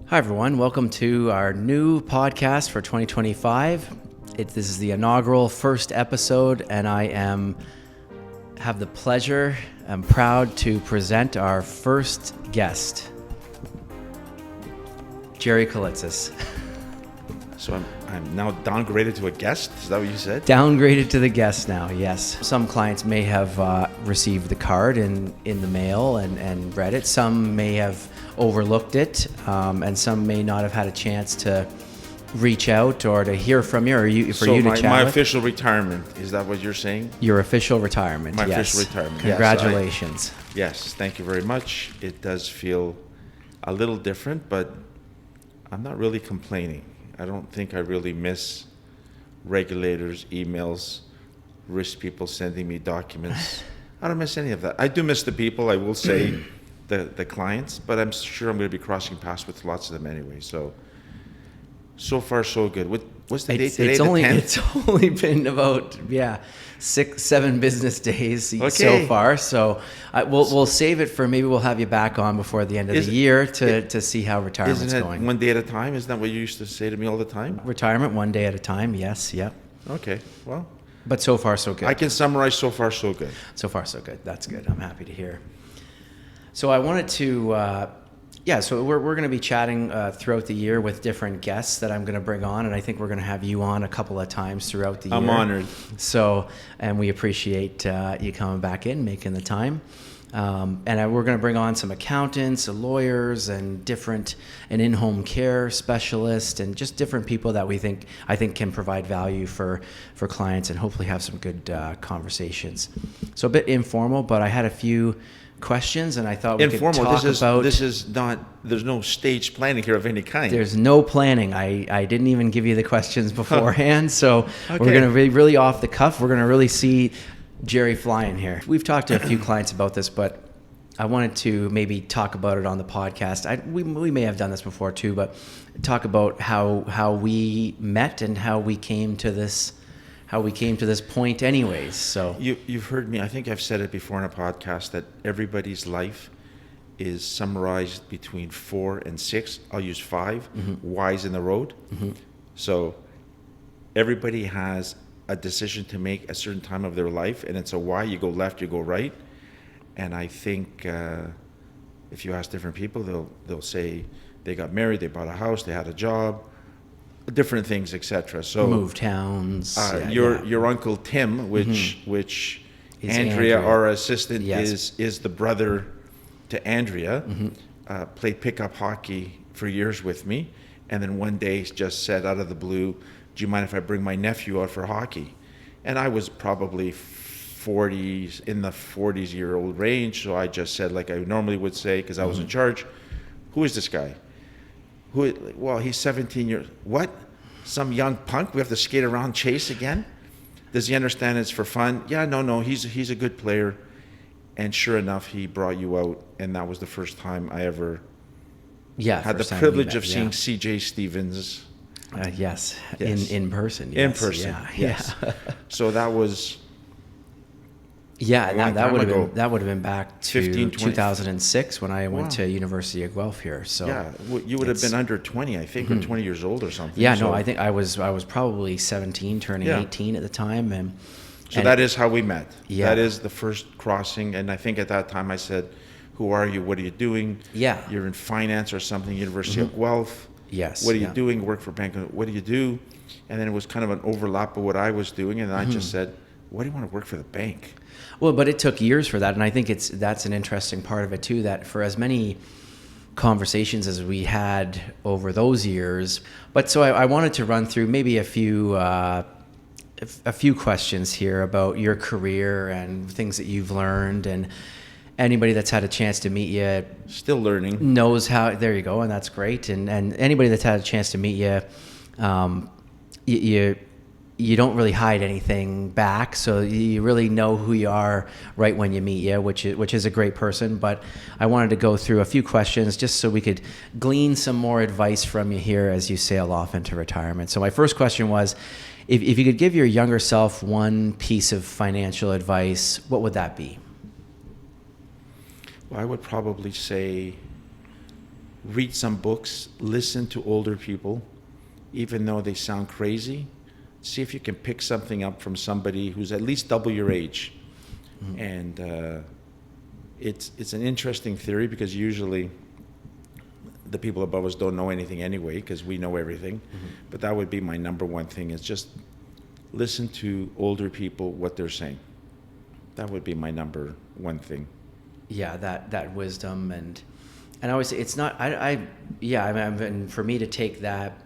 Hi, everyone. Welcome to our new podcast for 2025. This is the inaugural first episode, and I have the pleasure, I'm proud to present our first guest, Jerry Kalitzis. So I'm now downgraded to a guest? Is that what you said? Downgraded to the guest now, yes. Some clients may have received the card in the mail and read it. Some may have overlooked it, and some may not have had a chance to reach out or to hear from you, or you to chat my with. official retirement, is that what you're saying? Your official retirement, My yes. official retirement, Congratulations. Yes, thank you very much. It does feel a little different, but I'm not really complaining. I don't think I really miss regulators, emails, risk people sending me documents. I don't miss any of that. I do miss the people, I will say, the clients, but I'm sure I'm going to be crossing paths with lots of them anyway. So far, so good. What's the date today? It's only been about 6-7 business days so far. So we'll save it for, maybe we'll have you back on before the end of the year to see how retirement's going. going. Isn't it one day at a time? Isn't that what you used to say to me all the time? Retirement one day at a time. Yes. Yep. Okay. Well. But so far, so good. I can summarize so far, so good. So far, so good. That's good. I'm happy to hear. So I wanted to. So we're going to be chatting throughout the year with different guests that I'm going to bring on, and I think we're going to have you on a couple of times throughout the year. I'm honored. So, and we appreciate you coming back in, making the time. And we're going to bring on some accountants, lawyers, and an in-home care specialist, and just different people that I think can provide value for clients, and hopefully have some good conversations. So a bit informal, but I had a few questions, and I thought we could talk about. This is not. There's no stage planning here of any kind. There's no planning. I didn't even give you the questions beforehand, so okay. We're going to be really off the cuff. We're going to really see Jerry flying here. We've talked to a few clients about this, but I wanted to maybe talk about it on the podcast. We may have done this before too, but talk about how we met and how we came to this point anyways. So you've heard me, I think I've said it before in a podcast, that everybody's life is summarized between 4 and 6. I'll use 5. Y's in the road. So everybody has a decision to make at a certain time of their life, and it's a why. You go left, you go right. And I think if you ask different people, they'll say they got married, they bought a house, they had a job, different things, etc. So move towns. Your uncle Tim, which Andrea, our assistant, is the brother to Andrea. Played pickup hockey for years with me, and then one day just said out of the blue, "Do you mind if I bring my nephew out for hockey?" And I was probably in the 40s-year-old range, so I just said, like I normally would say, because I was in charge, "Who is this guy?" Well, he's 17 years. What? Some young punk we have to skate around chase again? Does he understand it's for fun? Yeah, no, he's a good player. And sure enough, he brought you out, and that was the first time I ever had the privilege of seeing CJ Stevens. Yes, in person. Yes. In person, yes. So that was... Yeah, that would have been back to 2006 when I went to University of Guelph here. So you would have been under 20, I think, or 20 years old or something. Yeah, no, I think I was probably 17, turning 18 at the time, and that is how we met. Yeah. That is the first crossing, and I think at that time I said, "Who are you? What are you doing? Yeah, you're in finance or something, University of Guelph. Yes. What are you doing? Work for bank? What do you do?" And then it was kind of an overlap of what I was doing, and I just said, "Why do you want to work for the bank?" Well, but it took years for that, and I think that's an interesting part of it too, that for as many conversations as we had over those years. But so I wanted to run through maybe a few questions here about your career and things that you've learned, and anybody that's had a chance to meet you, still learning, knows how. There you go, and that's great. And anybody that's had a chance to meet you, you don't really hide anything back, so you really know who you are right when you meet you, which is a great person. But I wanted to go through a few questions just so we could glean some more advice from you here as you sail off into retirement. So my first question was, if you could give your younger self one piece of financial advice, what would that be? Well, I would probably say read some books, listen to older people, even though they sound crazy. See if you can pick something up from somebody who's at least double your age. Mm-hmm. And it's an interesting theory, because usually the people above us don't know anything anyway, because we know everything. Mm-hmm. But that would be my number one thing, is just listen to older people, what they're saying. That would be my number one thing. Yeah, that wisdom, and I always say it's not. I mean, for me to take that,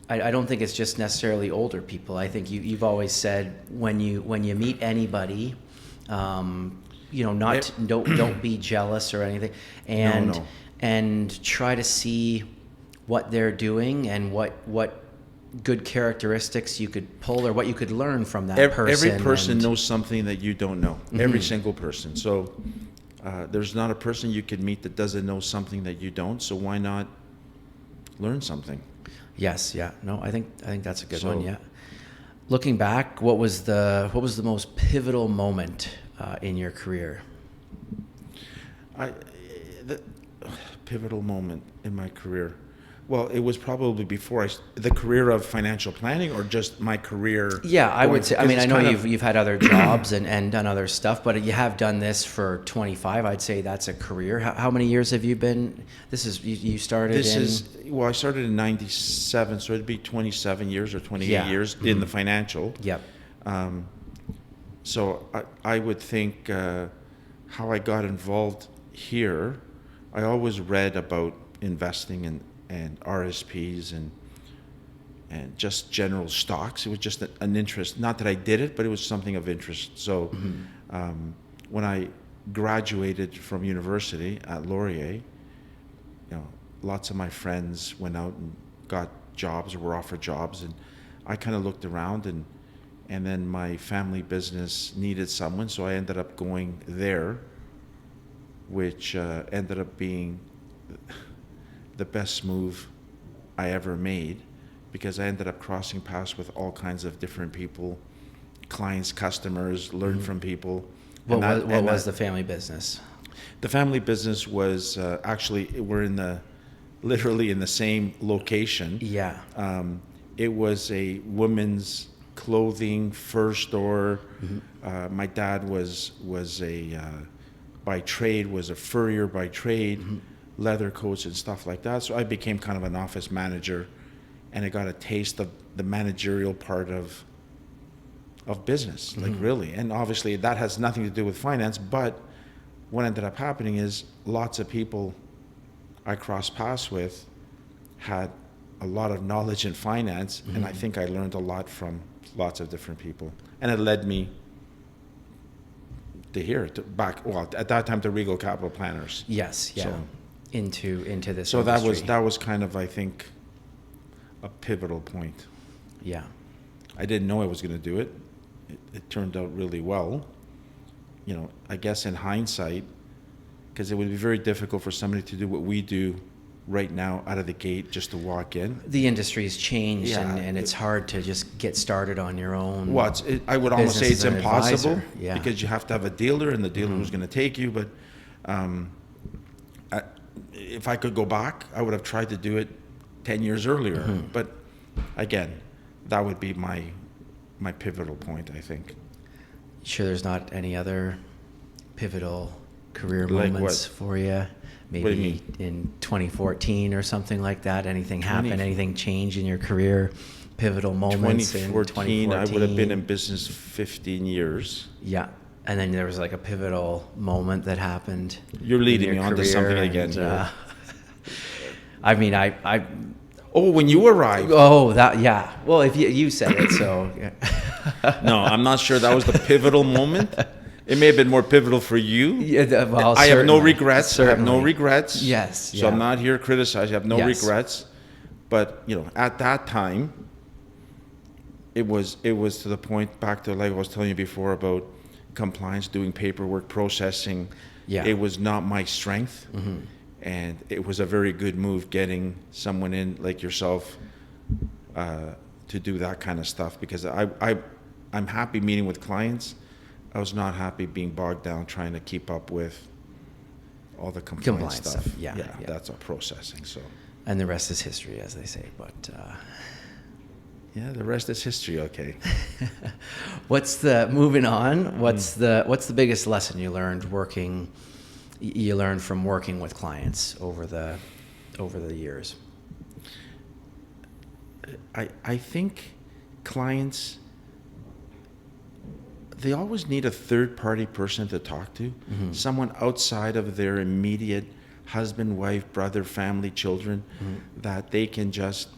I don't think it's just necessarily older people. I think you've always said when you meet anybody, don't be jealous or anything, and No. and try to see what they're doing and what good characteristics you could pull or what you could learn from that person. Every person knows something that you don't know. Mm-hmm. Every single person. So there's not a person you could meet that doesn't know something that you don't. So why not learn something? Yes. Yeah. No. I think that's a good one. Yeah. Looking back, what was the most pivotal moment in your career? The pivotal moment in my career. Well, it was probably before the career of financial planning, or just my career. Yeah, I would say. I mean, I know you've had other jobs and done other stuff, but you have done this for 25. I'd say that's a career. How many years have you been? You started. I started in '97, so it'd be 27 years or 28 years in the financial. Yep. So I would think how I got involved here. I always read about investing and RSPs and just general stocks. It was just an interest. Not that I did it, but it was something of interest. So when I graduated from university at Laurier, lots of my friends went out and got jobs or were offered jobs, and I kind of looked around, and then my family business needed someone, so I ended up going there, which ended up being the best move I ever made, because I ended up crossing paths with all kinds of different people, clients, customers, learn from people. What was the family business? The family business was actually, we're literally in the same location. Yeah. It was a women's clothing fur store. Mm-hmm. My dad was by trade, was a furrier by trade. Mm-hmm. Leather coats and stuff like that. So I became kind of an office manager, and I got a taste of the managerial part of business, like really. And obviously that has nothing to do with finance, but what ended up happening is lots of people I crossed paths with had a lot of knowledge in finance, and I think I learned a lot from lots of different people. And it led me to here, at that time, to Regal Capital Planners. Yes, yeah. So, into this. So industry. that was kind of, I think, a pivotal point. Yeah. I didn't know I was going to do it. It turned out really well. I guess in hindsight, because it would be very difficult for somebody to do what we do right now out of the gate, just to walk in. The industry's changed, and it's hard to just get started on your own. Well, I would almost say it's impossible, because you have to have a dealer, and the dealer who's going to take you. But if I could go back, I would have tried to do it 10 years earlier. But again, that would be my pivotal point, I think. Sure, there's not any other pivotal career moments for you? Maybe in 2014 or something like that? Anything happen? Anything change in your career? Pivotal moments in 2014? I would have been in business 15 years. Yeah. And then there was like a pivotal moment that happened. You're leading me on to something again. I mean, Oh, when you arrived. Oh, that, yeah. Well, if you said it, so. Yeah. No, I'm not sure that was the pivotal moment. It may have been more pivotal for you. Yeah, well, I have no regrets. Certainly. I have no regrets. Yes. So I'm not here to criticize. I have no regrets. But, at that time, it was to the point, back to like I was telling you before about compliance, doing paperwork, processing. Yeah. It was not my strength. Mm-hmm. And it was a very good move getting someone in like yourself to do that kind of stuff, because I'm happy meeting with clients. I was not happy being bogged down trying to keep up with all the compliance stuff. Yeah, that's all processing. So, and the rest is history, as they say. But yeah, the rest is history. Okay. Moving on? What's the biggest lesson you learned from working with clients over the years? I think clients, they always need a third-party person to talk to, someone outside of their immediate husband, wife, brother, family, children, that they can just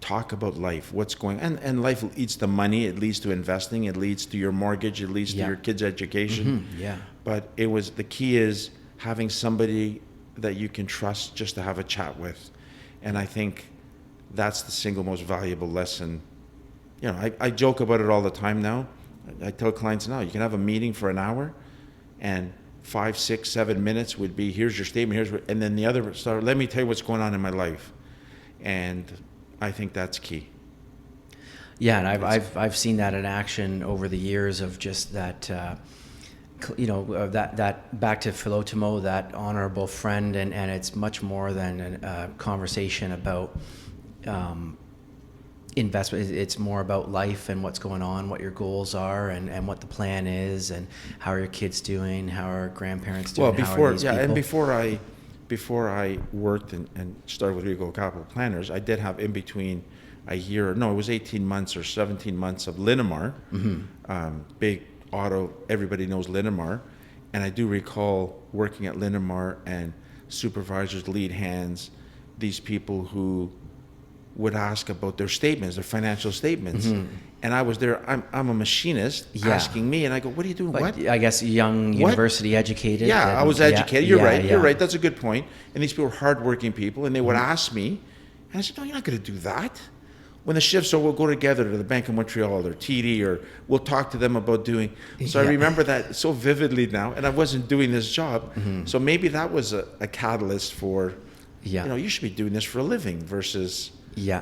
talk about life, what's going on. And life leads to money, it leads to investing, it leads to your mortgage, it leads to your kids' education. But the key is having somebody that you can trust just to have a chat with. And I think that's the single most valuable lesson. I joke about it all the time now. I tell clients now, you can have a meeting for an hour, and 5, 6, 7 minutes would be, here's your statement, and then the other, so let me tell you what's going on in my life. And I think that's key. Yeah, and I've seen that in action over the years of just that, that back to Philotimo, that honorable friend, and it's much more than a conversation about investment. It's more about life and what's going on, what your goals are, and what the plan is, and how are your kids doing, how are grandparents doing. And before I worked and started with Rico Capital Planners, I did have in between it was 18 months or 17 months of Linamar, big auto, everybody knows Linamar. And I do recall working at Linamar and supervisors, lead hands, these people who would ask about their statements, their financial statements. And I was there, I'm a machinist, asking me, and I go, what are you doing? But what? I guess young university educated. Yeah, I was educated. You're right. That's a good point. And these people were hardworking people, and they would ask me, and I said, no, you're not going to do that. When the shifts are, we'll go together to the Bank of Montreal or TD, or we'll talk to them about doing. So I remember that so vividly now, and I wasn't doing this job. So maybe that was a catalyst for, you should be doing this for a living versus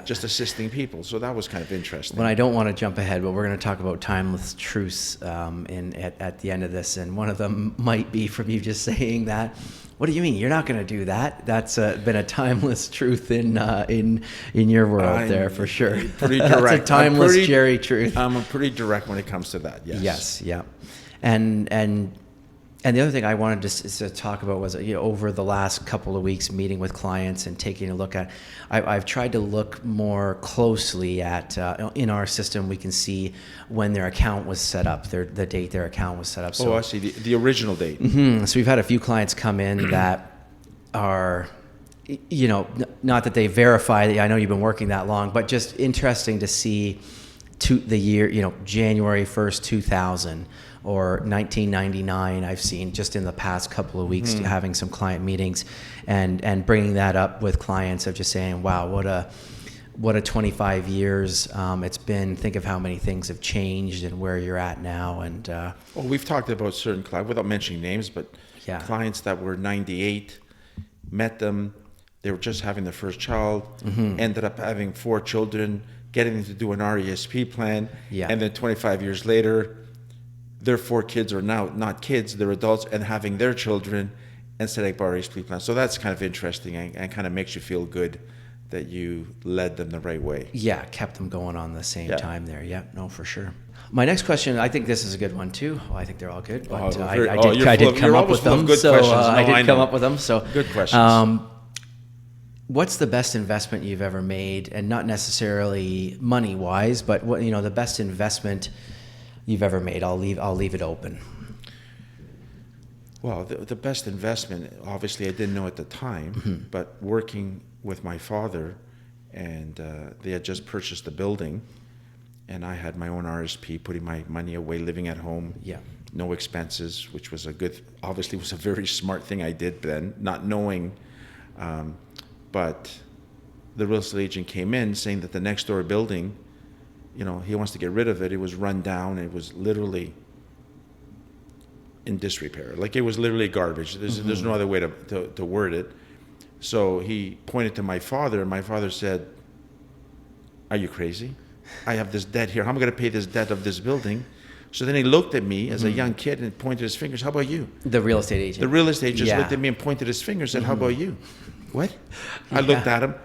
just assisting people. So that was kind of interesting. Well, I don't want to jump ahead, but we're going to talk about timeless truths at the end of this, and one of them might be from you just saying that. What do you mean you're not going to do that? That's been a timeless truth in your world there for sure. Pretty direct. That's a timeless Jerry truth. I'm pretty direct when it comes to that. Yes. Yeah. And the other thing I wanted to talk about was, over the last couple of weeks meeting with clients and taking a look at, I've tried to look more closely at, in our system, we can see when their account was set up, the date their account was set up. So, I see, the original date. So we've had a few clients come in that are, not that they verify that I know you've been working that long, but just interesting to see the year, January 1st, 2000. Or 1999, I've seen just in the past couple of weeks, having some client meetings and bringing that up with clients of just saying, wow, what a 25 years it's been. Think of how many things have changed and where you're at now. And we've talked about certain clients, without mentioning names, but clients that were 98, met them, they were just having their first child, ended up having 4 children, getting them to do an RESP plan, and then 25 years later, their 4 kids are now not kids, they're adults, and having their children and setting up RESP plans. So that's kind of interesting and kind of makes you feel good that you led them the right way. Yeah, kept them going on the same time there. Yeah, no, for sure. My next question, I think this is a good one too. Well, I think they're all good, but I did come up with them. So good questions. What's the best investment you've ever made, and not necessarily money wise, but what the best investment you've ever made? I'll leave it open. Well, the best investment, obviously I didn't know at the time, but working with my father, and they had just purchased a building, and I had my own RSP, putting my money away, living at home, no expenses, which was obviously was a very smart thing I did then, not knowing, but the real estate agent came in saying that the next door building, he wants to get rid of it. It was run down. It was literally in disrepair. Like, it was literally garbage. There's no other way to word it. So he pointed to my father, and my father said, "Are you crazy? I have this debt here. How am I going to pay this debt of this building? So then he looked at me as a young kid and pointed his fingers. How about you? The real estate agent. The real estate just looked at me and pointed his fingers and said, how about you? What? I looked at him.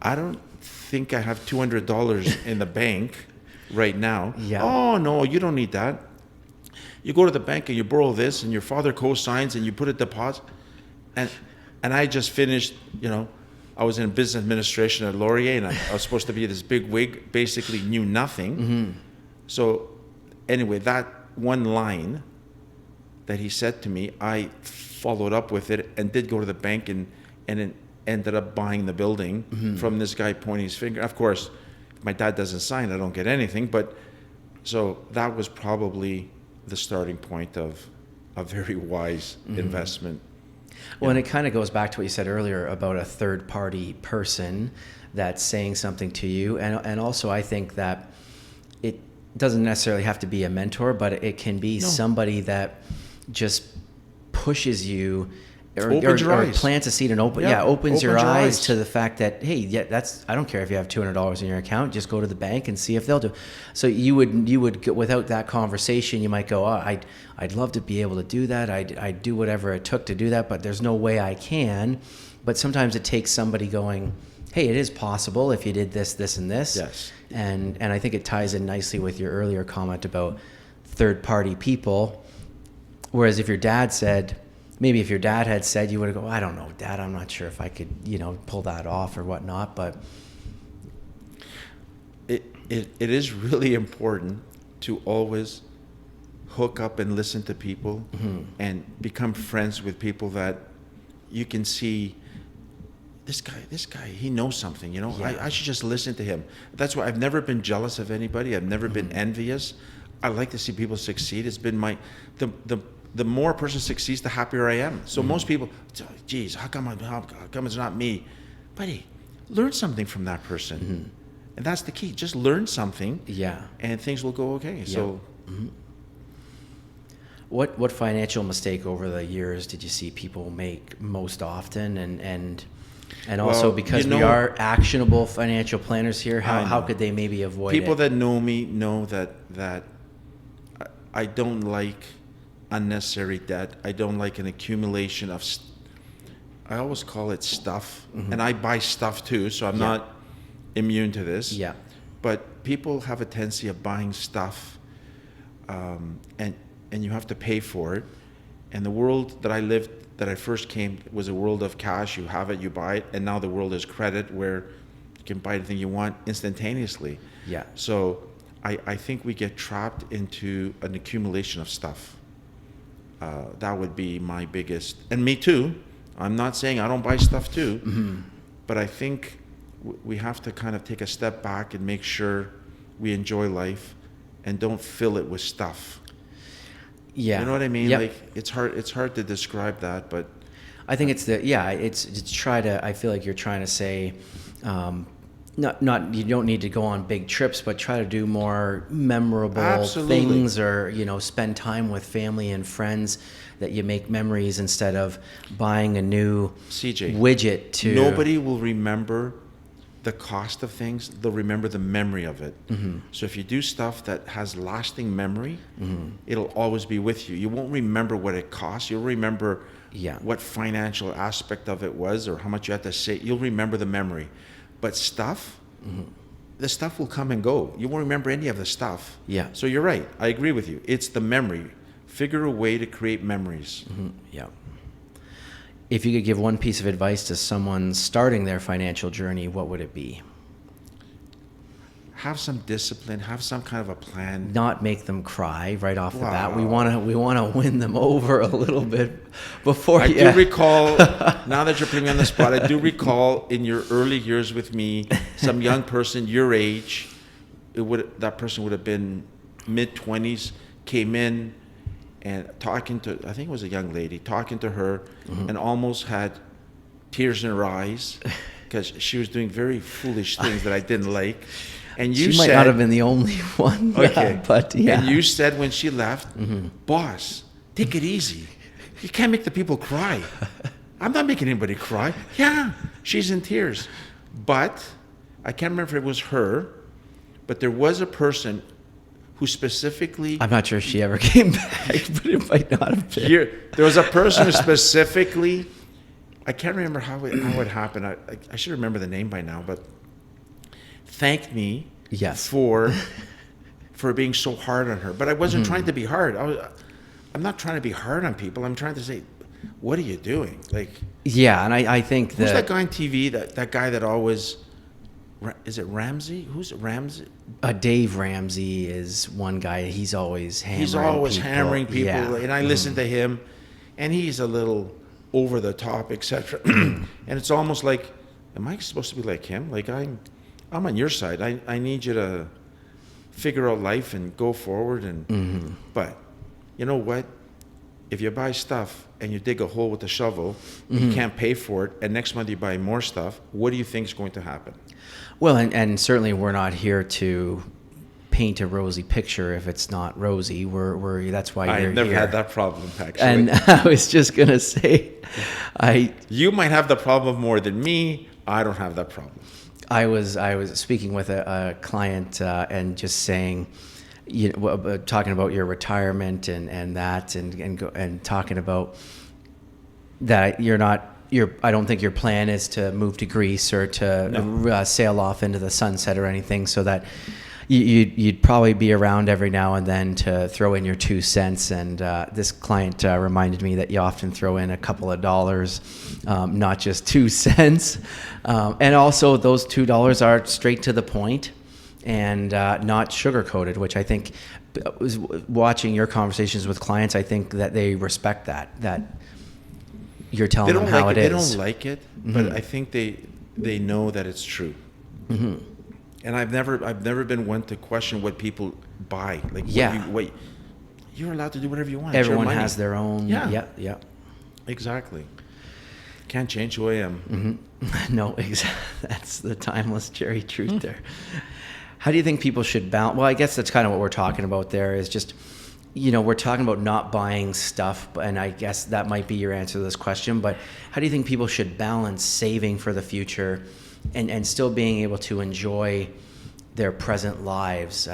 I don't think I have $200 in the bank right now. Yeah. Oh, no, you don't need that. You go to the bank and you borrow this and your father co-signs and you put a deposit. And I just finished, I was in business administration at Laurier and I was supposed to be this big wig, basically knew nothing. So anyway, that one line that he said to me, I followed up with it and did go to the bank and it ended up buying the building from this guy pointing his finger. Of course, if my dad doesn't sign, I don't get anything. But so that was probably the starting point of a very wise investment. Well, and it kind of goes back to what you said earlier about a third-party person that's saying something to you. And also I think that it doesn't necessarily have to be a mentor, but it can be somebody that just pushes you or plants a seed and opens your eyes to the fact that, hey, I don't care if you have $200 in your account, just go to the bank and see if they'll do. So you would without that conversation, you might go, I'd love to be able to do that. I'd do whatever it took to do that, but there's no way I can. But sometimes it takes somebody going, hey, it is possible if you did this, this, and this. Yes. And I think it ties in nicely with your earlier comment about third-party people. Whereas if your dad said, maybe if your dad had said, you would have go, I don't know, Dad, I'm not sure if I could, pull that off or whatnot. But it is really important to always hook up and listen to people and become friends with people that you can see, this guy, he knows something, I should just listen to him. That's why I've never been jealous of anybody. I've never been envious. I like to see people succeed. It's been the more a person succeeds, the happier I am. So most people, geez, how come it's not me? Buddy, learn something from that person. And that's the key. Just learn something. Yeah. And things will go okay. Yeah. So what financial mistake over the years did you see people make most often? And also, because we are actionable financial planners here, how could they maybe avoid people it? That know me know that I don't like unnecessary debt. I don't like an accumulation of I always call it stuff, and I buy stuff too, so I'm not immune to this. Yeah. But people have a tendency of buying stuff, and you have to pay for it. And the world that I lived, that I first came, was a world of cash. You have it, you buy it, and now the world is credit, where you can buy anything you want instantaneously. Yeah. So I think we get trapped into an accumulation of stuff. That would be my biggest, and me too. I'm not saying I don't buy stuff too, but I think we have to kind of take a step back and make sure we enjoy life and don't fill it with stuff. Yeah. You know what I mean? Yep. Like it's hard to describe that, but I think it's I feel like you're trying to say, not you don't need to go on big trips, but try to do more memorable things, or spend time with family and friends that you make memories, instead of buying a new widget to. Nobody will remember the cost of things. They'll remember the memory of it. So if you do stuff that has lasting memory, it'll always be with you. You won't remember what it costs. You'll remember what financial aspect of it was, or how much you had to say. You'll remember the memory. But stuff, the stuff will come and go. You won't remember any of the stuff. Yeah. So you're right. I agree with you. It's the memory. Figure a way to create memories. Yeah. If you could give one piece of advice to someone starting their financial journey, what would it be? Have some discipline. Have some kind of a plan. Not make them cry right off the bat. We want to win them over a little bit before. I do recall. Now that you're putting me on the spot, I do recall in your early years with me, some young person your age. That person would have been mid-20s. Came in and talking to, I think it was a young lady, talking to her, and almost had tears in her eyes because she was doing very foolish things that I didn't like. And you she might not have been the only one. Okay. But yeah. And you said when she left, boss, take it easy. You can't make the people cry. I'm not making anybody cry. Yeah, she's in tears. But I can't remember if it was her, but there was a person who specifically... I'm not sure if she ever came back, but it might not have been. There was a person who specifically... I can't remember how it happened. I should remember the name by now, but thanked me for being so hard on her. But I wasn't trying to be hard. I'm not trying to be hard on people. I'm trying to say, what are you doing? Like, yeah, and I think who's that guy on TV? That guy that always... Is it Ramsey? Who's it? Ramsey? Dave Ramsey is one guy. He's always hammering people. Yeah. And I listen to him, and he's a little over the top, etc. And it's almost like, am I supposed to be like him? Like, I'm on your side. I need you to figure out life and go forward. And but you know what? If you buy stuff and you dig a hole with a shovel, you can't pay for it, and next month you buy more stuff, what do you think is going to happen? Well, and certainly we're not here to paint a rosy picture if it's not rosy. That's why you're here. I've never had that problem, actually. And I was just going to say, You might have the problem more than me. I don't have that problem. I was speaking with a client and just saying, talking about your retirement and that and talking about that I don't think your plan is to move to Greece or to sail off into the sunset or anything, so that you'd probably be around every now and then to throw in your 2 cents. And this client reminded me that you often throw in a couple of dollars, not just 2 cents. And also those $2 are straight to the point and not sugar-coated, which I think, was watching your conversations with clients, I think that they respect that you're telling them how it is. They don't like it, but I think they know that it's true. And I've never been one to question what people buy. Like, you're allowed to do whatever you want. Everyone has their own. Yeah. Exactly. Can't change who I am. No, exactly. That's the timeless Jerry truth there. How do you think people should balance? Well, I guess that's kind of what we're talking about there, is just, we're talking about not buying stuff, and I guess that might be your answer to this question, but how do you think people should balance saving for the future and still being able to enjoy their present lives?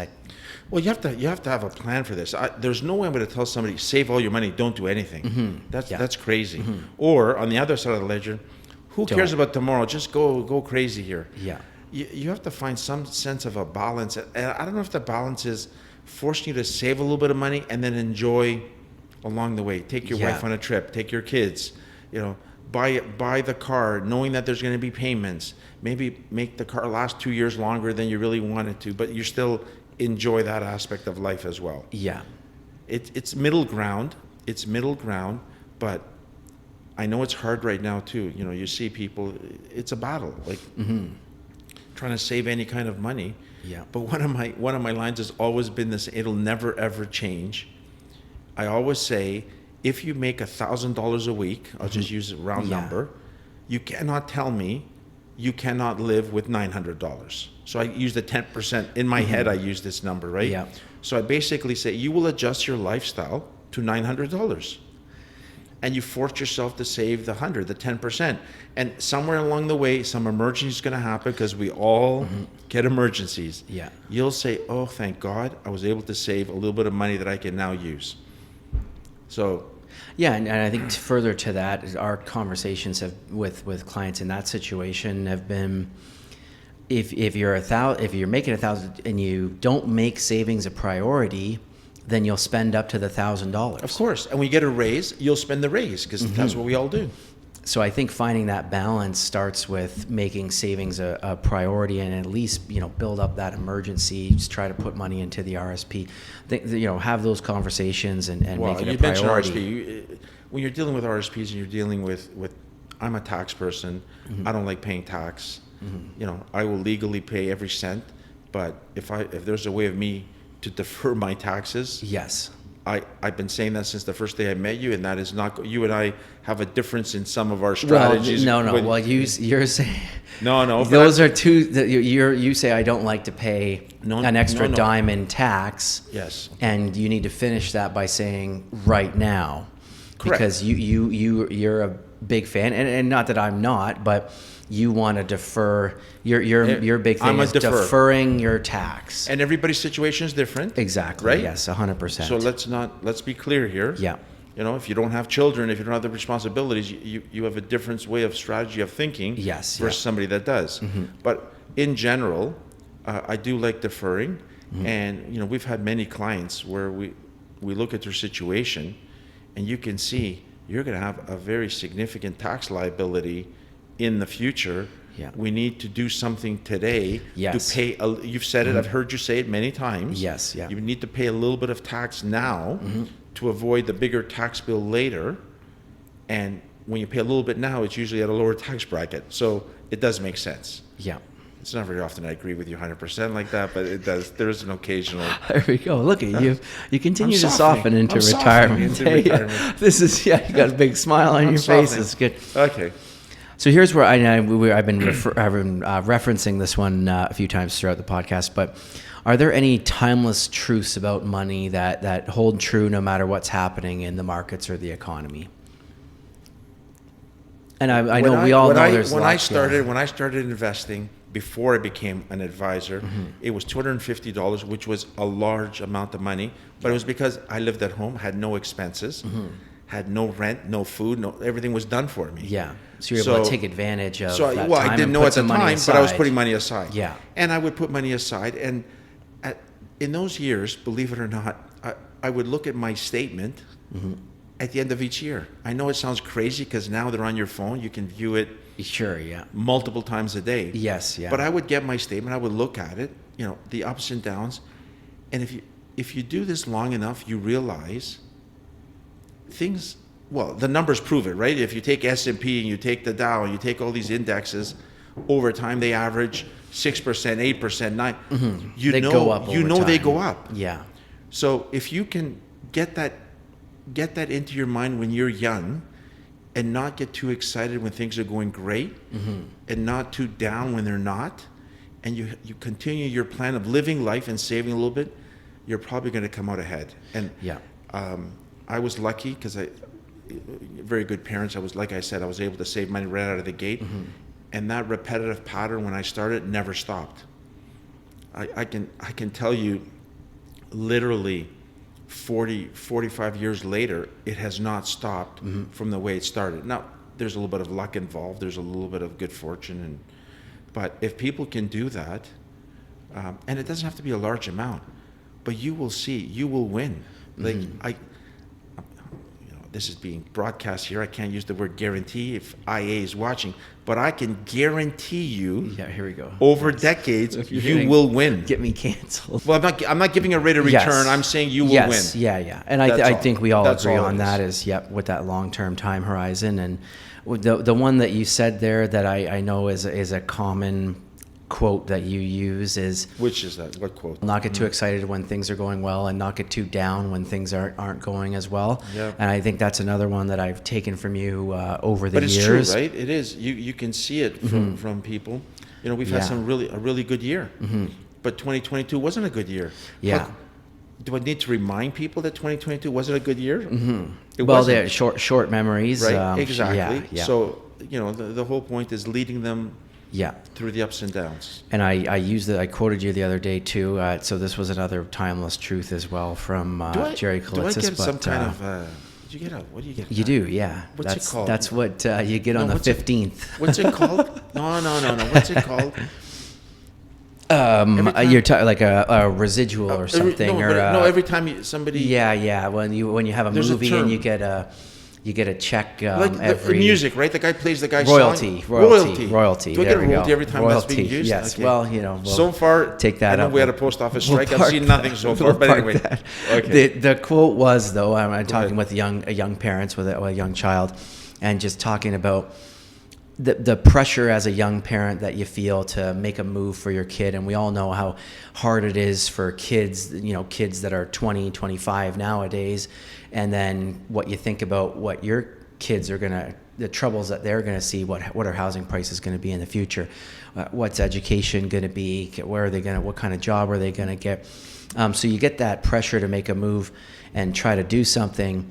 Well, you have to have a plan for this. There's no way I'm going to tell somebody, save all your money, don't do anything. That's crazy. Or on the other side of the ledger, who cares about tomorrow? Just go crazy here. Yeah. You have to find some sense of a balance. And I don't know if the balance is forcing you to save a little bit of money and then enjoy along the way. Take your wife on a trip. Take your kids. Buy the car, knowing that there's going to be payments. Maybe make the car last 2 years longer than you really wanted to, but you still enjoy that aspect of life as well. Yeah. It's middle ground. It's middle ground, but I know it's hard right now too. You see people. It's a battle. Like. Trying to save any kind of money. Yeah. But one of my lines has always been this: it'll never ever change. I always say, if you make $1,000 a week, I'll just use a round number, you cannot tell me you cannot live with $900. So I use the 10%. In my head, I use this number, right? Yeah. So I basically say, you will adjust your lifestyle to $900. And you force yourself to save the 10%. And somewhere along the way, some emergency is going to happen, because we all get emergencies. Yeah. You'll say, oh, thank God, I was able to save a little bit of money that I can now use. So. Yeah, and I think further to that, our conversations with clients in that situation have been, if you're making $1,000 and you don't make savings a priority, then you'll spend up to the $1,000. Of course. And when you get a raise, you'll spend the raise, because that's what we all do. So I think finding that balance starts with making savings a priority, and at least, build up that emergency. Just try to put money into the RSP. Have those conversations and make it a priority. You mentioned RSP. When you're dealing with RSPs and you're dealing with I'm a tax person. I don't like paying tax. I will legally pay every cent, but if there's a way of me to defer my taxes. Yes. I've been saying that since the first day I met you, and that is not. You and I have a difference in some of our strategies. Well, no. Well, you're saying. No. Those are two. You say I don't like to pay an extra dime in tax. Yes. And you need to finish that by saying right now. Correct. Because you're big fan, and not that I'm not, but you want to defer. Your big thing is deferring your tax. And everybody's situation is different. Exactly. Right? Yes, 100%. So let's be clear here. Yeah. You know, if you don't have children, if you don't have the responsibilities, you have a different way of strategy of thinking. Yes. Versus somebody that does. But in general, I do like deferring. And, you know, we've had many clients where we look at their situation and you can see you're going to have a very significant tax liability in the future. Yeah. We need to do something today to pay. You've said it. I've heard you say it many times. Yes. Yeah. You need to pay a little bit of tax now to avoid the bigger tax bill later. And when you pay a little bit now, it's usually at a lower tax bracket. So it does make sense. Yeah. It's not very often I agree with you 100% like that, but it does. There is an occasional. There we go. Look at you. You continue to soften into retirement. This is, you got a big smile on your face. It's good. Okay. So here's where I've been referencing this one a few times throughout the podcast, but are there any timeless truths about money that hold true no matter what's happening in the markets or the economy? And I know we all know there's when I started investing before I became an advisor, it was $250, which was a large amount of money, but it was because I lived at home, had no expenses, had no rent, no food, everything was done for me. Yeah. So you're able to take advantage of that time. I didn't know at the time, but I was putting money aside. Yeah. And I would put money aside, and in those years, believe it or not, I would look at my statement at the end of each year. I know it sounds crazy because now they're on your phone. You can view it multiple times a day. Yes, yeah. But I would get my statement. I would look at it, the ups and downs. And if you do this long enough, you realize things, well, the numbers prove it, right? If you take S&P and you take the Dow and you take all these indexes, over time they average 6%, 8%, 9%. They go up over time. They go up. Yeah. So if you can get that into your mind when you're young and not get too excited when things are going great and not too down when they're not, and you continue your plan of living life and saving a little bit, you're probably going to come out ahead. And I was lucky because very good parents. Like I said, I was able to save money right out of the gate. And that repetitive pattern when I started never stopped. I can tell you literally 45 years later, it has not stopped from the way it started. Now, there's a little bit of luck involved. There's a little bit of good fortune. But if people can do that, and it doesn't have to be a large amount, but you will see, you will win. Like this is being broadcast here. I can't use the word guarantee if IA is watching, but I can guarantee you. Yeah, here we go. Over decades, you will win. Get me canceled. Well, I'm not giving a rate of return. Yes. I'm saying you will win. Yeah. And I think we all agree on that is, with that long-term time horizon. And the one that you said there that I know is a common quote that you use is, which is that? What quote? Not get too excited when things are going well and not get too down when things aren't going as well. Yeah. And I think that's another one that I've taken from you over the years. But it's true, right? It is. You can see it from people. We've had a really good year. But 2022 wasn't a good year. Yeah. Do I need to remind people that 2022 wasn't a good year? Well, they're short memories. Right. Exactly. Yeah. So the whole point is leading them. Yeah, through the ups and downs. And I quoted you the other day too. So this was another timeless truth as well from Jerry Kalitzis. Do I get some kind of? Did you get a? What do you get? You do, yeah. What's it called? That's what you get on the 15th. What's it called? No. What's it called? You're like a residual or something, every time somebody. Yeah. When you have a movie and you get a check every music, right? The guy plays the guy's royalty. song. Royalty. Do I get a royalty every time that's being used? Yes. Okay. Well, we'll so far, take that up. We had a post office strike. I've seen nothing so far. But anyway, okay. The quote was though. I'm talking with young parents with a young child, and just talking about the pressure as a young parent that you feel to make a move for your kid. And we all know how hard it is for kids, kids that are 20, 25 nowadays. And then what you think about what your kids are the troubles that they're going to see, what are housing prices going to be in the future? What's education going to be? What kind of job are they going to get? So you get that pressure to make a move and try to do something.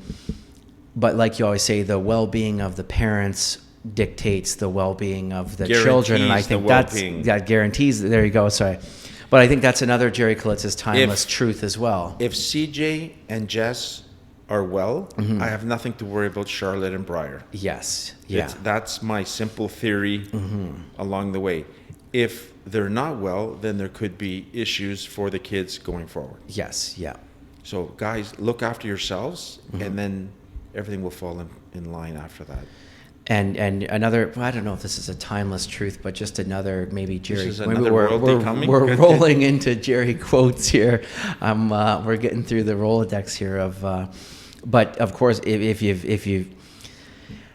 but like you always say, the well-being of the parents dictates the well-being of the Guarantees children, and I the think well-being. that guarantees. There you go. Sorry, but I think that's another Jerry Kalitz's timeless truth as well. If CJ and Jess are well, I have nothing to worry about Charlotte and Briar. Yes. Yeah. That's my simple theory along the way. If they're not well, then there could be issues for the kids going forward. Yes. Yeah. So guys, look after yourselves, and then everything will fall in line after that. And another, well, I don't know if this is a timeless truth, but just another maybe Jerry. This is maybe another royalty coming? We're rolling into Jerry quotes here. We're getting through the Rolodex here of, but of course, if you've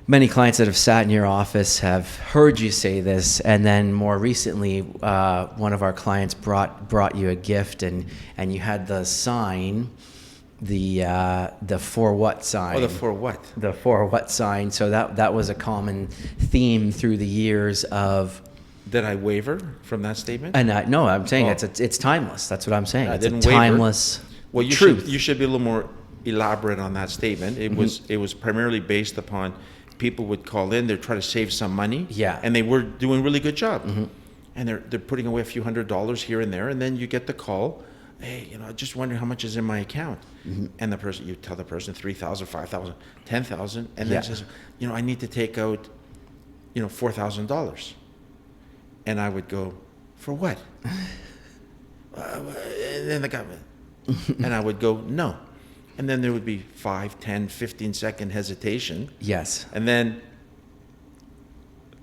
many clients that have sat in your office have heard you say this, and then more recently, one of our clients brought you a gift, and you had the sign. The for what sign. Oh, the for what? The for what sign. So that was a common theme through the years of. Did I waver from that statement? And no, I'm saying it's timeless. That's what I'm saying. I It's didn't a waver. timeless Well, truth. you should be a little more elaborate on that statement. It was primarily based upon people would call in, they're trying to save some money. Yeah. And they were doing a really good job. And they're putting away a few $100s here and there, and then you get the call. Hey, I just wonder how much is in my account. And you tell the person 3,000, 5,000, 10,000, and then says, I need to take out, $4,000. And I would go, for what? And then the guy, and I would go, no. And then there would be 5, 10, 15-second hesitation. Yes. And then,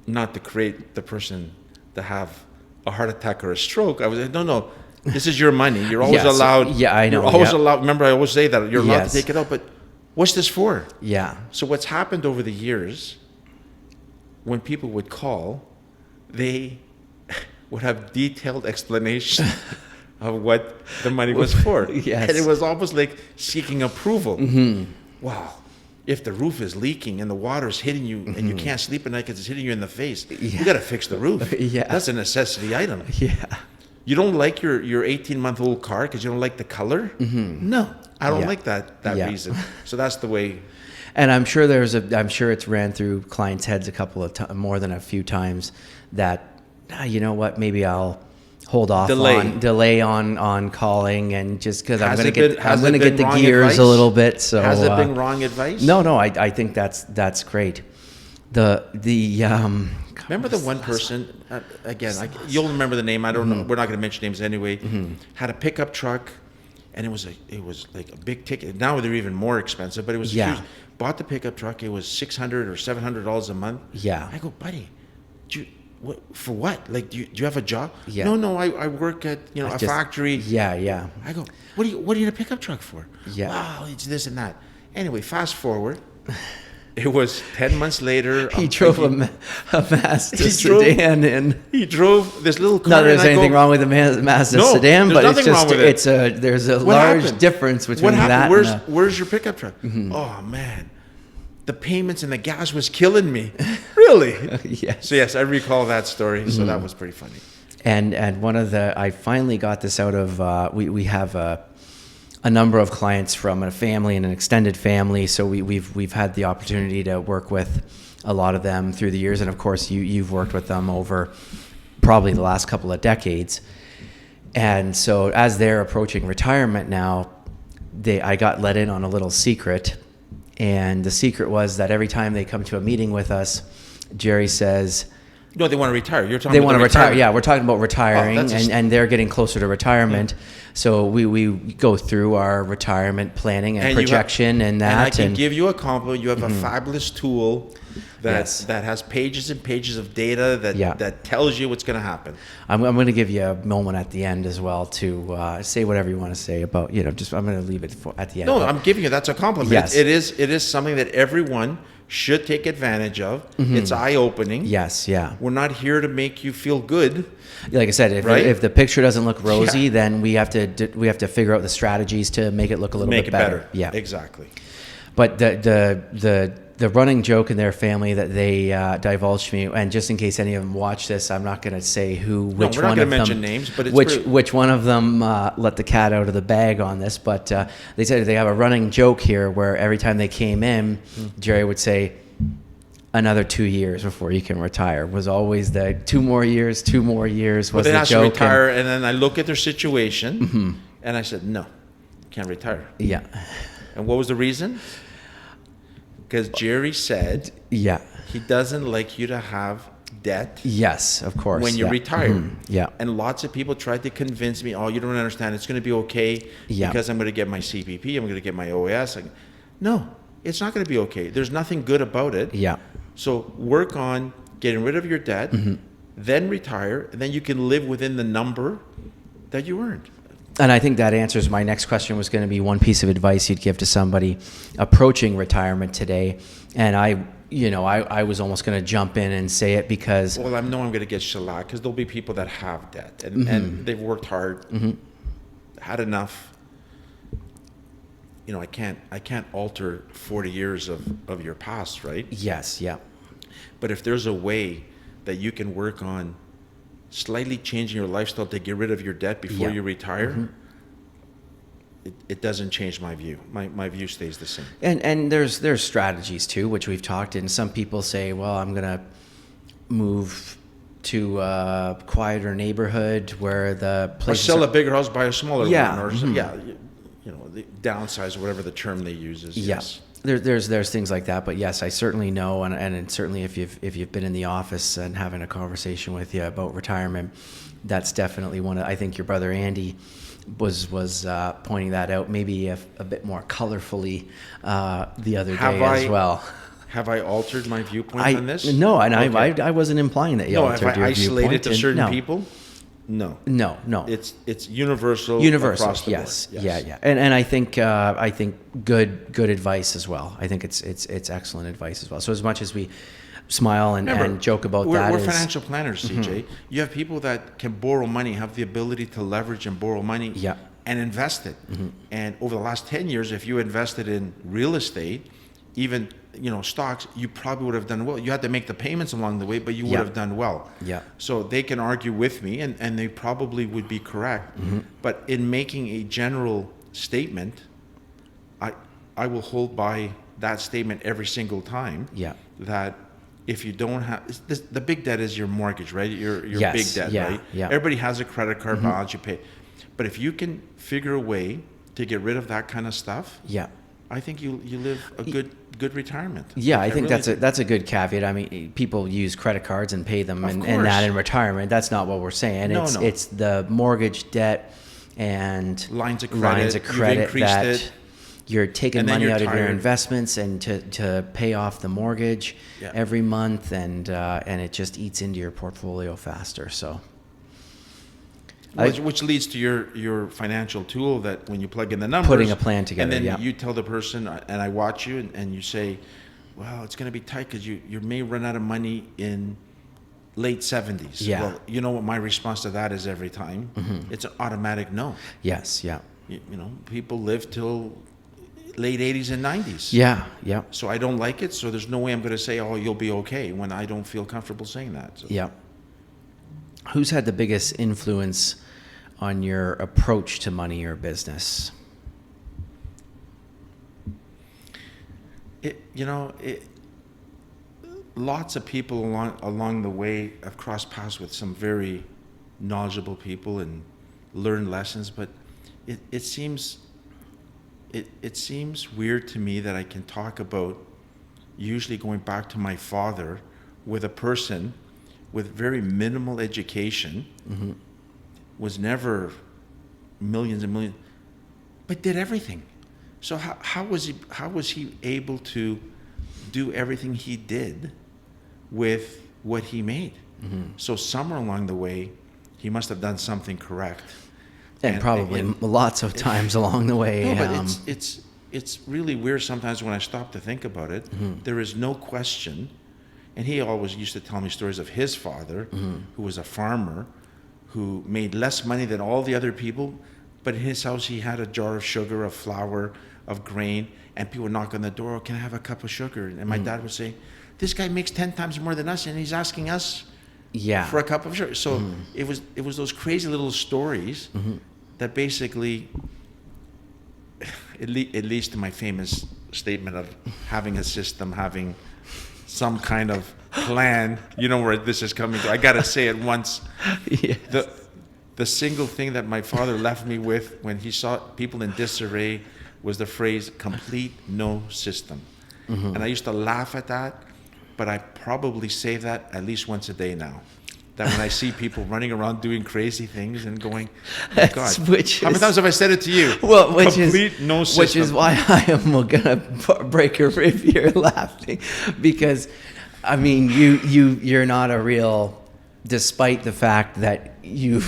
not to create the person to have a heart attack or a stroke, I was like, no. This is your money. You're always allowed. Yeah, I know. You're always allowed. Remember, I always say that you're allowed to take it out. But what's this for? Yeah. So what's happened over the years, when people would call, they would have detailed explanation of what the money was for. Yes. And it was almost like seeking approval. Wow. If the roof is leaking and the water's hitting you and you can't sleep at night because it's hitting you in the face, you got to fix the roof. That's a necessity item. Yeah. You don't like your 18-month-old car because you don't like the color? No, I don't like that reason. So that's the way. And I'm sure I'm sure it's ran through clients' heads a couple of more than a few times that, you know what, maybe I'll hold off delay on calling, and just because I'm going to get the gears a little bit. So has it been wrong advice? No, I think that's great. Remember the one person, you'll remember the name, I don't know, we're not going to mention names anyway, had a pickup truck, and it was like a big ticket. Now they're even more expensive, but it was huge. Bought the pickup truck, it was $600 or $700 a month. Yeah. I go, buddy, for what? Like, do you have a job? Yeah. No, I work at a factory. Yeah. I go, what do you need a pickup truck for? Yeah. Wow, it's this and that. Anyway, fast forward. It was 10 months later. He drove a Mazda sedan, and he drove this little car. No, there's anything wrong with the Mazda sedan, but it's just there's a large difference between that. Where's your pickup truck? Oh man, the payments and the gas was killing me. Really? Yes. So yes, I recall that story. So that was pretty funny. And I finally got this out of we have a number of clients from a family and an extended family, so we've had the opportunity to work with a lot of them through the years, and of course you've worked with them over probably the last couple of decades. And so as they're approaching retirement now, I got let in on a little secret, and the secret was that every time they come to a meeting with us, Jerry says, no, they want to retire. You're talking. They want to retire. Yeah, we're talking about retiring, Oh, and they're getting closer to retirement. So we go through our retirement planning and projection and that. And I can give you a compliment. You have a fabulous tool that has pages and pages of data that tells you what's going to happen. I'm going to give you a moment at the end as well to say whatever you want to say about just I'm going to leave it at the end. No, I'm giving you that's a compliment. Yes. It is something that everyone should take advantage of. It's eye-opening. Yes, yeah. We're not here to make you feel good. Like I said, if the picture doesn't look rosy, then we have to figure out the strategies to make it look a little bit better. Yeah, exactly. But the the running joke in their family that they divulged to me, and just in case any of them watch this, I'm not going to say which we're one not of gonna them, mention names, but it's which one of them let the cat out of the bag on this. But they said they have a running joke here where every time they came in, Jerry would say, "Another 2 years before you can retire." Was always the 2 more years was but they the asked to joke. retire, and then I look at their situation, and I said, "No, can't retire." Yeah. And what was the reason? Because Jerry said Yeah. he doesn't like you to have debt Yes, of course. when you yeah. retire. Yeah. And lots of people tried to convince me, "Oh, you don't understand. It's going to be okay because I'm going to get my CPP. I'm going to get my OAS." No, it's not going to be okay. There's nothing good about it. Yeah. So work on getting rid of your debt, then retire, and then you can live within the number that you earned. And I think that answers my next question. Was going to be one piece of advice you'd give to somebody approaching retirement today. And I was almost going to jump in and say it because... Well, I know I'm going to get shellacked because there'll be people that have debt and they've worked hard, had enough. I can't alter 40 years of your past, right? Yes, yeah. But if there's a way that you can work on slightly changing your lifestyle to get rid of your debt before you retire, it doesn't change my view. My view stays the same. And there's strategies too, which we've talked. And some people say, well, I'm going to move to a quieter neighborhood where the Or places sell a bigger house, buy a smaller one. Or the downsize, whatever the term they use is. Yeah. Yes. There's things like that, but yes, I certainly know, and certainly if you've been in the office and having a conversation with you about retirement, that's definitely one. I think your brother Andy was pointing that out, maybe a bit more colorfully the other day as well. Have I altered my viewpoint on this? No, and okay. I wasn't implying that you altered your viewpoint. Have I isolated to certain people? No. It's universal. Across the board. Yes. Yeah. And I think good advice as well. I think it's excellent advice as well. So as much as we smile and joke about that, we're financial planners, CJ. You have people that can borrow money, have the ability to leverage and borrow money, and invest it. And over the last 10 years, if you invested in real estate, even stocks, you probably would have done well. You had to make the payments along the way, but you would have done well. Yeah. So they can argue with me, and they probably would be correct. But in making a general statement, I will hold by that statement every single time. Yeah. That if you don't have the big debt is your mortgage, right? Your big debt, right? Yeah. Everybody has a credit card balance you pay, but if you can figure a way to get rid of that kind of stuff, I think you live a good retirement. Yeah, I think really that's a good caveat. I mean, people use credit cards and pay them and that in retirement. That's not what we're saying. It's the mortgage debt and lines of credit that you're taking money out of your investments and to pay off the mortgage every month, and it just eats into your portfolio faster. So. Which leads to your financial tool that when you plug in the numbers, putting a plan together, and then you tell the person, and I watch you, and you say, well, it's going to be tight because you may run out of money in late 70s. Yeah. Well, you know what my response to that is every time? It's an automatic no. Yes, yeah. People live till late 80s and 90s. Yeah. So I don't like it, so there's no way I'm going to say, oh, you'll be okay, when I don't feel comfortable saying that. So. Yeah. Who's had the biggest influence on your approach to money or business? Lots of people along the way have crossed paths with some very knowledgeable people and learned lessons, but it seems weird to me that I can talk about usually going back to my father with a person with very minimal education, was never millions and millions, but did everything. So how was he able to do everything he did with what he made? So somewhere along the way, he must have done something correct. And probably lots of times along the way. No, but it's really weird sometimes when I stop to think about it. There is no question. And he always used to tell me stories of his father, who was a farmer, who made less money than all the other people, but in his house he had a jar of sugar, of flour, of grain, and people would knock on the door, "Oh, can I have a cup of sugar?" And my dad would say, "This guy makes 10 times more than us, and he's asking us for a cup of sugar." So it was those crazy little stories that basically, it leads to my famous statement of having a system, having some kind of plan. You know where this is coming to. I got to say it once. Yes. The single thing that my father left me with when he saw people in disarray was the phrase "complete no system." And I used to laugh at that, but I probably say that at least once a day now. That when I see people running around doing crazy things and going, "Oh my God, how many times have I said it to you?" Well, no system. Which is why I am gonna break a rib here laughing, because I mean you're not a real, despite the fact that you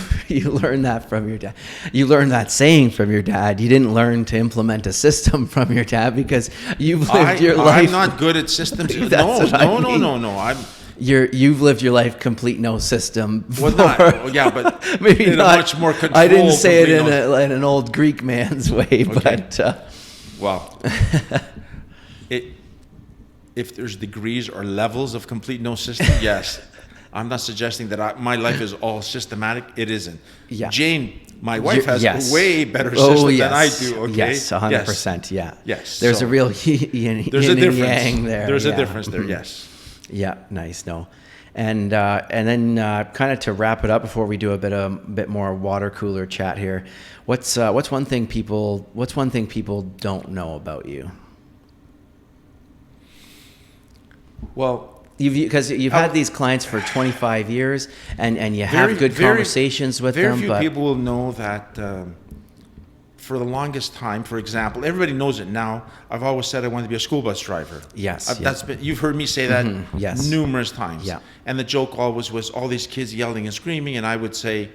learned that from your dad. You learned that saying from your dad. You didn't learn to implement a system from your dad, because you've lived your life. I'm not good at systems. No. You've lived your life complete no system. Well, but maybe in not. A much more controlled. I didn't say it in an old Greek man's way, okay. but well, if there's degrees or levels of complete no system, yes. I'm not suggesting that my life is all systematic. It isn't. Yeah. Jane, my wife, has a way better system than I do. Okay. Yes, 100%. Yeah. Yes. There's a real yin and yang there. There's a difference there. Yes. Yeah. Nice. No. And then kind of to wrap it up before we do a bit more water cooler chat here. What's one thing people don't know about you? Well, because you've had these clients for 25 years, and you have good conversations with them. Very few people will know that. For the longest time, for example, everybody knows it now. I've always said I wanted to be a school bus driver. Yes, you've heard me say that numerous times. Yeah. And the joke always was all these kids yelling and screaming, and I would say,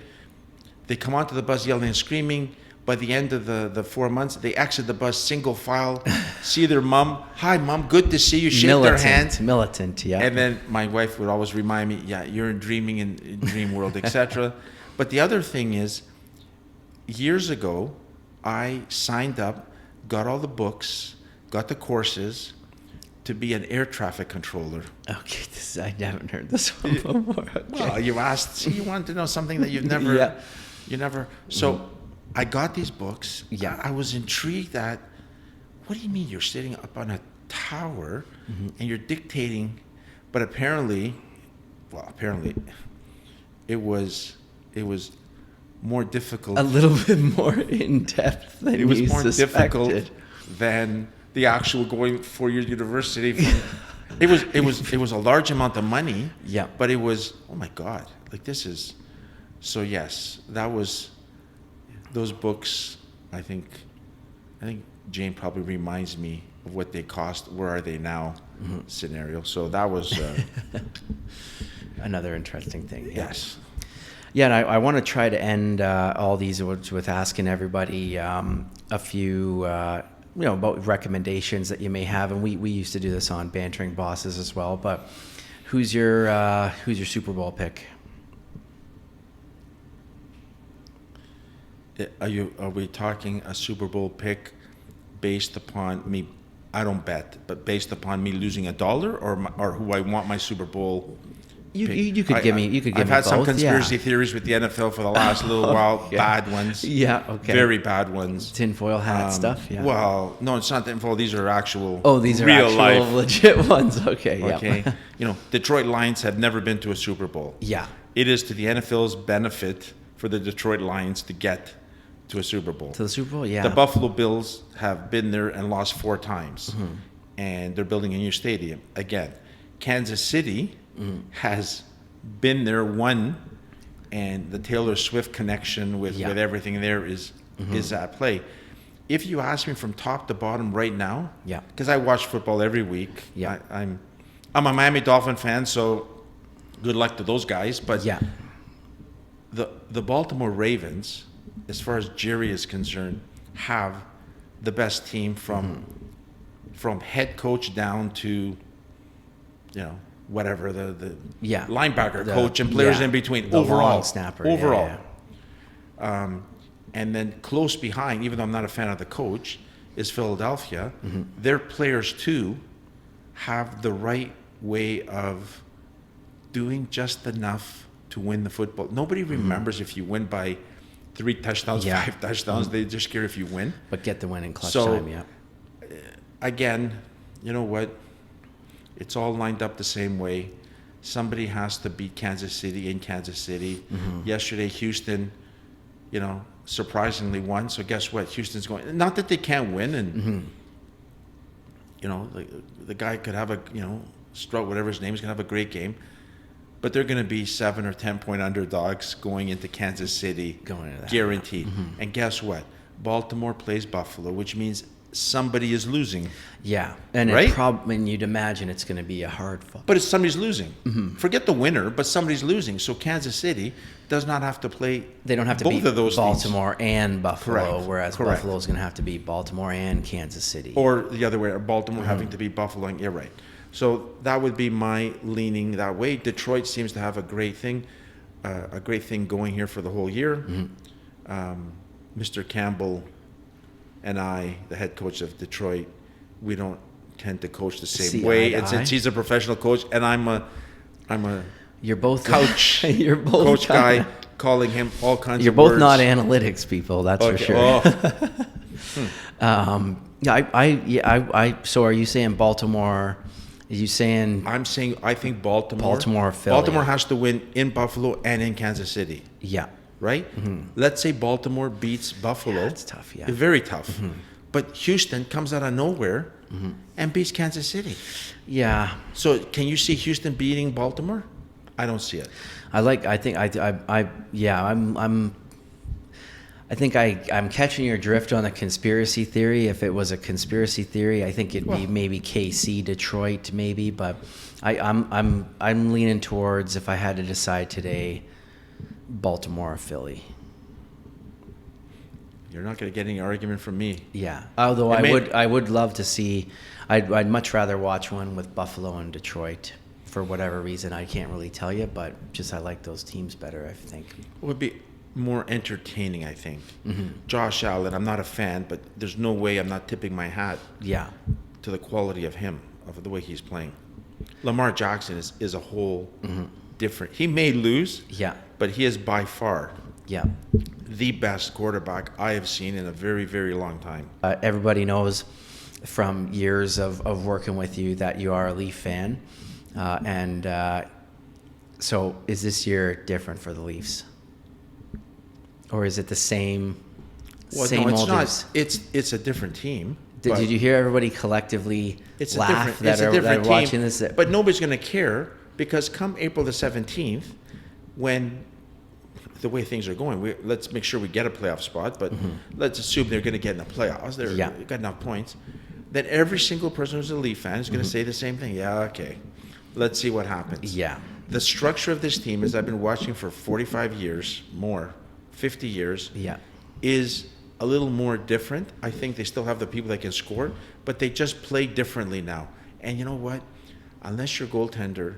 they come onto the bus yelling and screaming. By the end of the 4 months, they exit the bus single file, see their mom. "Hi, Mom, good to see you." Shake their hands. Militant, yeah. And then my wife would always remind me, "Yeah, you're dreaming in dream world, etc." But the other thing is, years ago, I signed up, got all the books, got the courses to be an air traffic controller. Okay, I haven't heard this one before. Okay. Well, you asked, so you wanted to know something that you've never, So I got these books. Yeah. I was intrigued at, what do you mean you're sitting up on a tower and you're dictating? But apparently, it was more difficult. A little bit more in depth than it was you more suspected. difficult than the actual going 4 years university. It was a large amount of money. Yeah. But it was, oh my God, like this is. So yes, that was those books. I think Jane probably reminds me of what they cost. Where are they now? Scenario. So that was another interesting thing. Yeah. Yes. Yeah, and I want to try to end all these with asking everybody a few, about recommendations that you may have. And we used to do this on Bantering Bosses as well. But who's your Super Bowl pick? Are we talking a Super Bowl pick based upon me? I don't bet, but based upon me losing $1 or who I want my Super Bowl. You could give me. I've had some conspiracy theories with the NFL for the last little while. Yeah. Bad ones. Yeah. Okay. Very bad ones. Tinfoil hat stuff. Yeah. Well, no, it's not tinfoil. These are actual. Oh, these are real actual life. legit ones. Okay. Yeah. Okay. Detroit Lions have never been to a Super Bowl. Yeah. It is to the NFL's benefit for the Detroit Lions to get to a Super Bowl. To the Super Bowl, yeah. The Buffalo Bills have been there and lost 4 times, and they're building a new stadium again. Kansas City has been there, won, and the Taylor Swift connection with everything there is at play. If you ask me from top to bottom right now, because I watch football every week, I'm a Miami Dolphin fan, so good luck to those guys. But the Baltimore Ravens, as far as Jerry is concerned, have the best team from head coach down to whatever the linebacker coach and players in between. The overall long snapper. And then close behind, even though I'm not a fan of the coach, is Philadelphia. Their players too have the right way of doing just enough to win the football. Nobody remembers if you win by 3 touchdowns, 5 touchdowns. They just care if you win. But get the win in clutch time, yeah. Again, you know what? It's all lined up the same way. Somebody has to beat Kansas City in Kansas City. Yesterday, Houston, surprisingly won. So guess what? Houston's going. Not that they can't win, and the guy could have Strout, whatever his name is, going to have a great game. But they're going to be 7 or 10 point underdogs going into Kansas City, guaranteed. And guess what? Baltimore plays Buffalo, which means somebody is losing. Yeah, and right? And you'd imagine it's going to be a hard fight. But it's somebody's losing. Forget the winner, but somebody's losing. So Kansas City does not have to play. They don't have to both beat of those Baltimore teams. And Buffalo, Correct. whereas Correct. Buffalo's going to have to beat Baltimore and Kansas City. Or the other way, Baltimore having to beat Buffalo. And, you're right. So that would be my leaning that way. Detroit seems to have a great thing going here for the whole year. Mr. Campbell and I, the head coach of Detroit, we don't tend to coach the same way. And since he's a professional coach, and I'm a you're both couch you're both coach guy, calling him all kinds you're of both words. not analytics people, that's for sure. So are you saying Baltimore? Are you saying? I'm saying I think Baltimore, Philly. Baltimore has to win in Buffalo and in Kansas City. Yeah. Right? Let's say Baltimore beats Buffalo. Yeah, it's tough, yeah. Very tough. But Houston comes out of nowhere and beats Kansas City. Yeah. So can you see Houston beating Baltimore? I don't see it. I'm catching your drift on the conspiracy theory. If it was a conspiracy theory, I think it'd be maybe KC, Detroit, maybe. But I'm leaning towards, if I had to decide today, Baltimore or Philly. You're not going to get any argument from me. Yeah. Although I would love to see. I'd much rather watch one with Buffalo and Detroit. For whatever reason, I can't really tell you, but just I like those teams better, I think. It would be more entertaining, I think. Josh Allen, I'm not a fan, but there's no way I'm not tipping my hat to the quality of him, of the way he's playing. Lamar Jackson is a whole different. He may lose, but he is by far the best quarterback I have seen in a very, very long time. Everybody knows from years of working with you that you are a Leaf fan. So is this year different for the Leafs? Or is it the same No, it's old not. Leafs? It's a different team. Did you hear everybody collectively laugh that are watching this? But nobody's going to care, because come April the 17th, when the way things are going, let's make sure we get a playoff spot, but let's assume they're going to get in the playoffs. They've got enough points. Then every single person who's a Leaf fan is going to say the same thing. Yeah, okay. Let's see what happens. Yeah. The structure of this team, as I've been watching for 45 years, 50 years, is a little more different. I think they still have the people that can score, but they just play differently now. And you know what? Unless your goaltender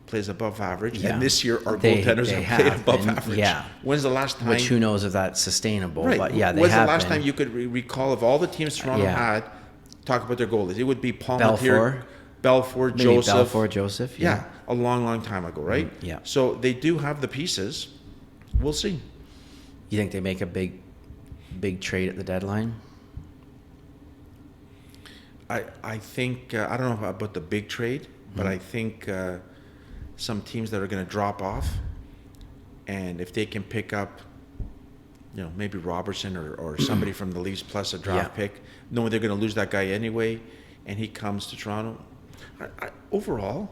plays above average, and this year our goaltenders have played above average. Yeah. When's the last time? Which who knows if that's sustainable? Right. But yeah, they When's have the last been. time you could recall of all the teams Toronto had, talk about their goalies? It would be Palmateer, Belfour, Joseph. Yeah, a long, long time ago, right? Yeah. So they do have the pieces. We'll see. You think they make a big trade at the deadline? I think, I don't know about the big trade, but I think some teams that are going to drop off, and if they can pick up, maybe Robertson or somebody from the Leafs plus a draft pick, knowing they're going to lose that guy anyway, and he comes to Toronto. Overall,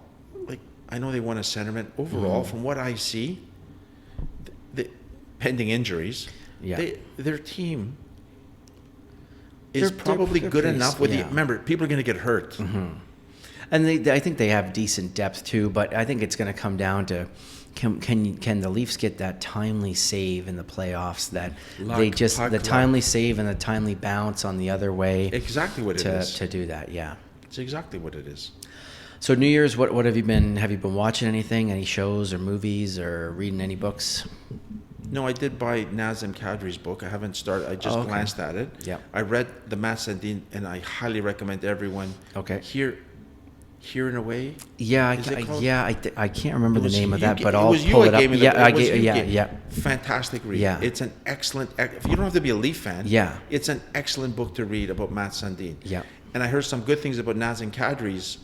I know they won a centerman. Overall, from what I see, the pending injuries, their team is probably good enough. Remember, people are going to get hurt. And I think they have decent depth too, but I think it's going to come down to can the Leafs get that timely save in the playoffs that timely save and the timely bounce on the other way. Exactly what it is. To do that, yeah. It's exactly what it is. So New Year's, what have you been watching anything? Any shows or movies or reading any books? No, I did buy Nazem Kadri's book. I haven't started. I just glanced at it. Yeah. I read the Matt Sandin, and I highly recommend everyone. Okay. Here in a way. Yeah, I can't remember the name of that, but I'll pull it up. Yeah. Fantastic read. Yeah. It's an excellent. If you don't have to be a Leaf fan. Yeah. It's an excellent book to read about Matt Sandin. Yeah. And I heard some good things about Nazem Kadri's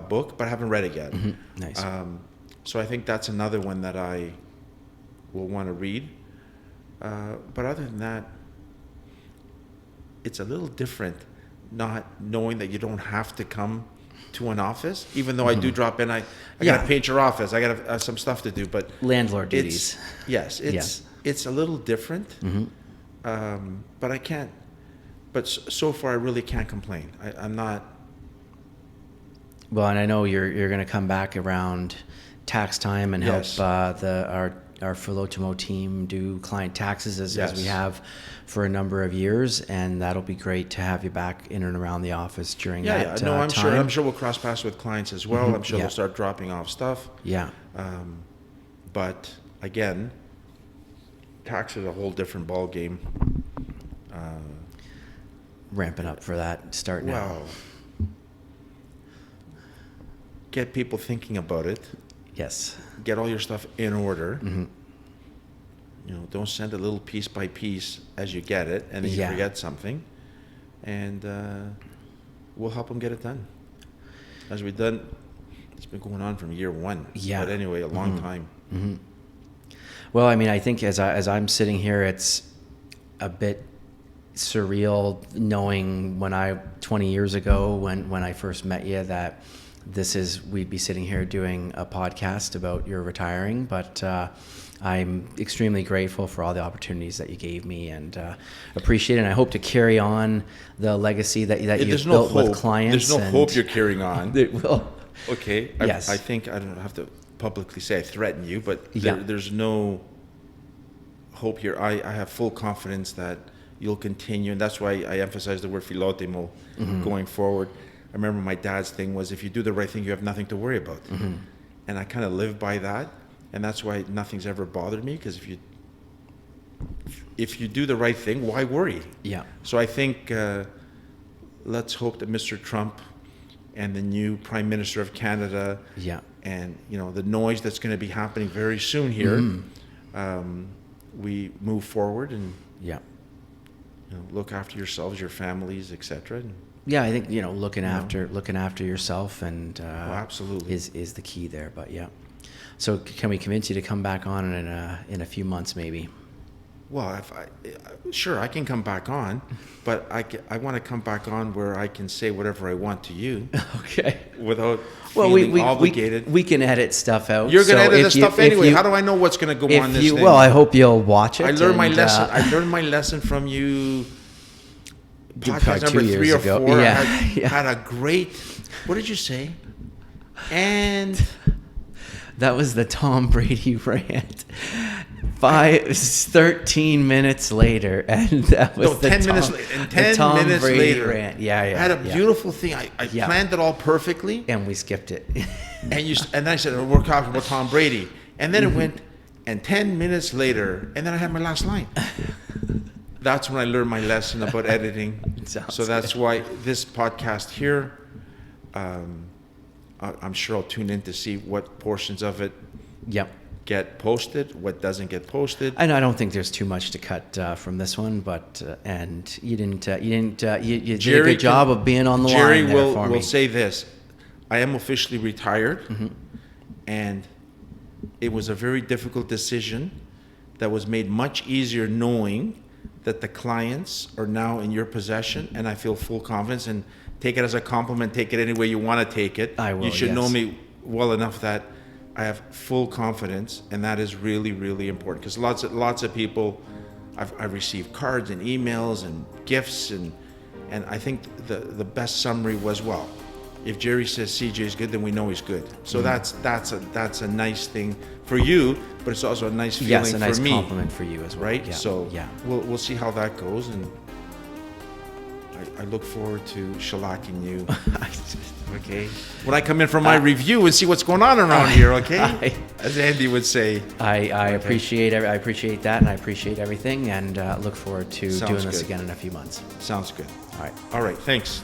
book, but I haven't read it yet. Mm-hmm. Nice. So I think that's another one that I will want to read. But other than that, it's a little different not knowing that you don't have to come to an office, even though I do drop in. I got to paint your office. I got some stuff to do, but landlord duties. It's a little different. But I can't. But so far, I really can't complain. I'm not. Well, and I know you're going to come back around tax time and help our Philotimo team do client taxes as we have for a number of years, and that'll be great to have you back in and around the office during that time. I'm sure we'll cross paths with clients as well. I'm sure they'll start dropping off stuff. Yeah. But again, tax is a whole different ball game. Ramping up for that start now. Wow. Get people thinking about it. Yes. Get all your stuff in order. Don't send it little piece by piece as you get it, and then you forget something. And we'll help them get it done. As we've done, it's been going on from year one. Yeah. But anyway, a long time. Well, I mean, I think as I'm sitting here, it's a bit surreal knowing 20 years ago when I first met you that we'd be sitting here doing a podcast about your retiring, but I'm extremely grateful for all the opportunities that you gave me and appreciate it. And I hope to carry on the legacy that you've built with clients. There's no hope you're carrying on. It will. Okay. Yes. I think I don't have to publicly say I threaten you, but there's no hope here. I have full confidence that you'll continue, and that's why I emphasize the word Philotimo going forward. I remember my dad's thing was, if you do the right thing, you have nothing to worry about. And I kind of live by that, and that's why nothing's ever bothered me, because if you do the right thing, why worry? Yeah. So I think let's hope that Mr. Trump and the new Prime Minister of Canada and the noise that's going to be happening very soon here, we move forward and look after yourselves, your families, etc. Yeah, I think looking after yourself and absolutely is the key there. But so can we convince you to come back on in a few months maybe? Well, sure, I can come back on, but I want to come back on where I can say whatever I want to you. Okay. Without feeling obligated. We can edit stuff out. You're going to edit the stuff anyway. How do I know what's going to go on this thing? Well, I hope you'll watch it. I learned my lesson. I learned my lesson from you. Podcast number 3 or 4. Had a great. What did you say? And that was the Tom Brady rant. 13 minutes later, and that was 10 minutes later. Rant. Yeah. I had a beautiful thing. I planned it all perfectly, and we skipped it. and then I said, we're talking about Tom Brady, and then it went, and 10 minutes later, and then I had my last line. That's when I learned my lesson about editing. So that's why this podcast here, I'm sure I'll tune in to see what portions of it get posted, what doesn't get posted. And I don't think there's too much to cut from this one, but and you did a good job of being on the line there for me. Jerry will say this: I am officially retired, and it was a very difficult decision that was made much easier knowing that the clients are now in your possession, and I feel full confidence. And take it as a compliment. Take it any way you want to take it. I will. You should know me well enough that I have full confidence, and that is really, really important. Because lots of people, I've received cards and emails and gifts, and I think the best summary was, well, if Jerry says CJ is good, then we know he's good. So that's a nice thing for you, but it's also a nice feeling for me. Yes, a nice compliment for you as well. Right? Yeah. So we'll see how that goes, and I look forward to shellacking you. Okay. When I come in for my review and see what's going on around here, okay? As Andy would say. I appreciate that, and I appreciate everything, and look forward to doing this good. again in a few months. Sounds good. All right. All right. Thanks.